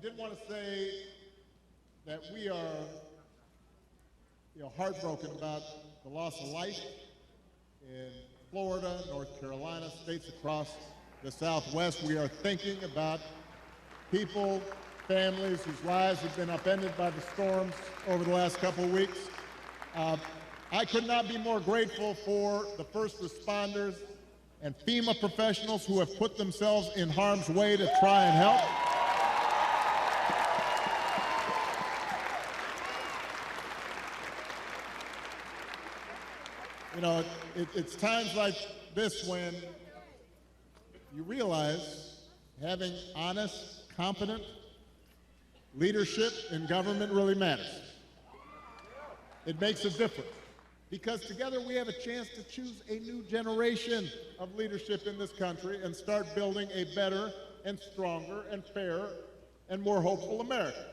did want to say that we are heartbroken about the loss of life in Florida, North Carolina, states across the Southwest. We are thinking about people, families whose lives have been upended by the storms over the last couple of weeks. I could not be more grateful for the first responders and FEMA professionals who have put themselves in harm's way to try and help. You know, it's times like this when you realize having honest, competent leadership in government really matters. It makes a difference because together we have a chance to choose a new generation of leadership in this country and start building a better and stronger and fairer and more hopeful America.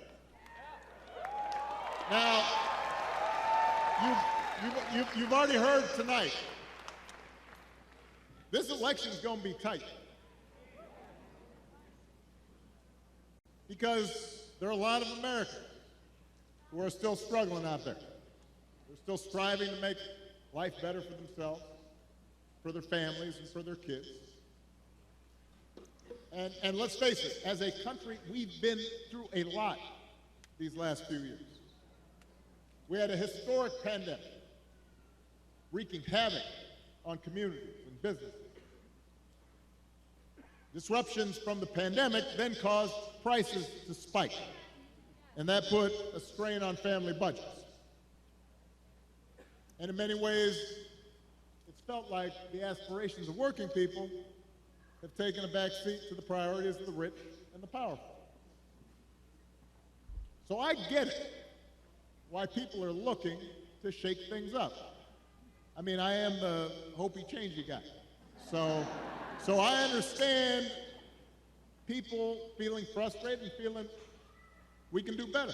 Now, you've already heard tonight, this election is going to be tight because there are a lot of Americans who are still struggling out there. They're still striving to make life better for themselves, for their families, and for their kids. And let's face it, as a country, we've been through a lot these last few years. We had a historic pandemic wreaking havoc on communities and businesses. Disruptions from the pandemic then caused prices to spike, and that put a strain on family budgets. And in many ways, it's felt like the aspirations of working people have taken a back seat to the priorities of the rich and the powerful. So I get it, why people are looking to shake things up. I mean, I am the hopey changey guy. So I understand people feeling frustrated and feeling we can do better.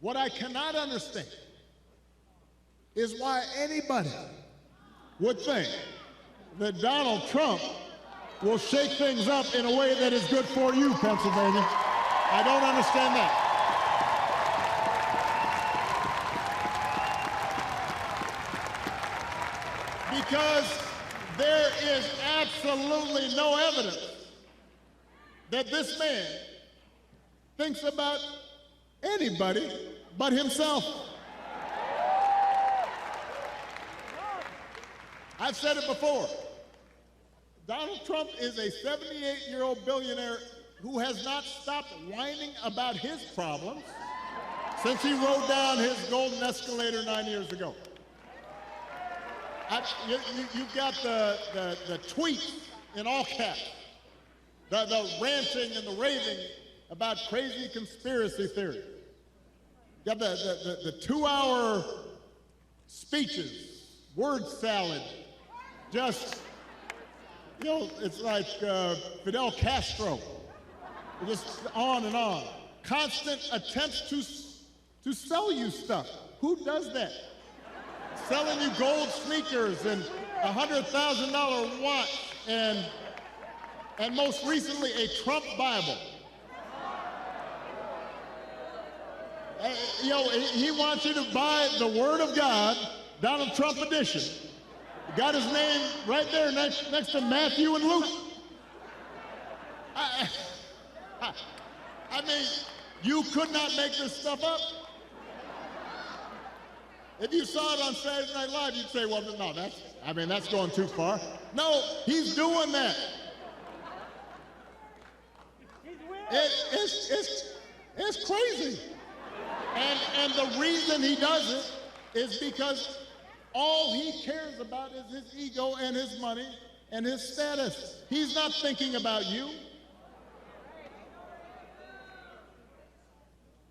What I cannot understand is why anybody would think that Donald Trump will shake things up in a way that is good for you, Pennsylvania. I don't understand that. Because there is absolutely no evidence that this man thinks about anybody but himself. I've said it before. Donald Trump is a 78-year-old billionaire who has not stopped whining about his problems since he rode down his golden escalator 9 years ago. You've got the tweets in all caps, the ranting and the raving about crazy conspiracy theories. You got the 2-hour speeches, word salad, just, you know, it's like Fidel Castro, just on and on. Constant attempts to sell you stuff. Who does that? Selling you gold sneakers and a $100,000 watch and most recently a Trump Bible. You know, he wants you to buy the Word of God, Donald Trump edition. Got his name right there next to Matthew and Luke. I mean, you could not make this stuff up. If you saw it on Saturday Night Live, you'd say, well, no, that's going too far. No, he's doing that. It's crazy. And the reason he does it is because all he cares about is his ego and his money and his status. He's not thinking about you.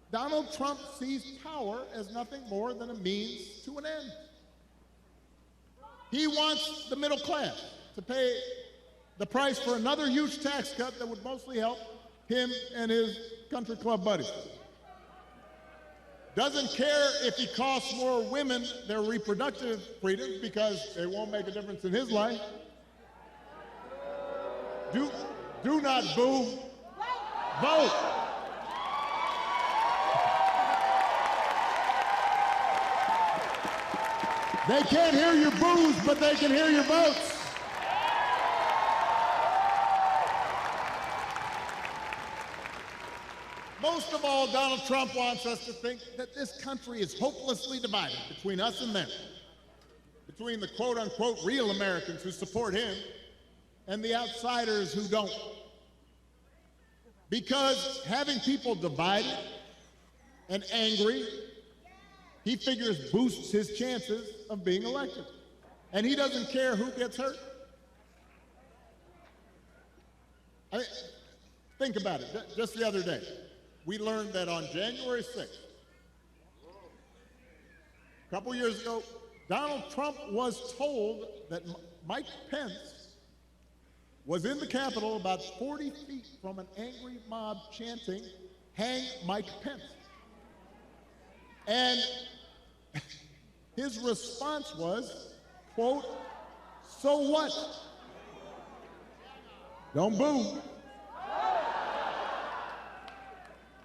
Donald Trump sees power as nothing more than a means to an end. He wants the middle class to pay the price for another huge tax cut that would mostly help him and his country club buddies. Doesn't care if he costs more women their reproductive freedoms because it won't make a difference in his life. Do not boo. Vote. They can't hear your boos, but they can hear your votes. Most of all, Donald Trump wants us to think that this country is hopelessly divided between us and them, between the quote-unquote real Americans who support him and the outsiders who don't. Because having people divided and angry, he figures boosts his chances of being elected. And he doesn't care who gets hurt. I mean, think about it. Just the other day, we learned that on January 6th, a couple years ago, Donald Trump was told that Mike Pence was in the Capitol about 40 feet from an angry mob chanting, "Hang Mike Pence." And his response was, quote, "So what? Don't boo."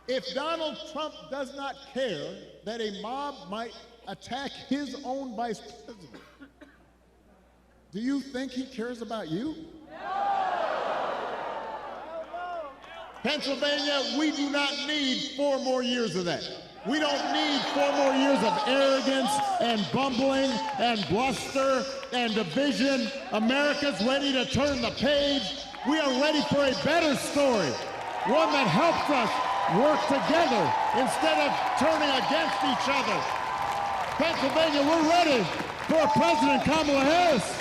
If Donald Trump does not care that a mob might attack his own vice president, do you think he cares about you? Pennsylvania, we do not need 4 more years of that. We don't need 4 more years of arrogance and bumbling and bluster and division. America's ready to turn the page. We are ready for a better story, one that helps us work together instead of turning against each other. Pennsylvania, we're ready for President Kamala Harris.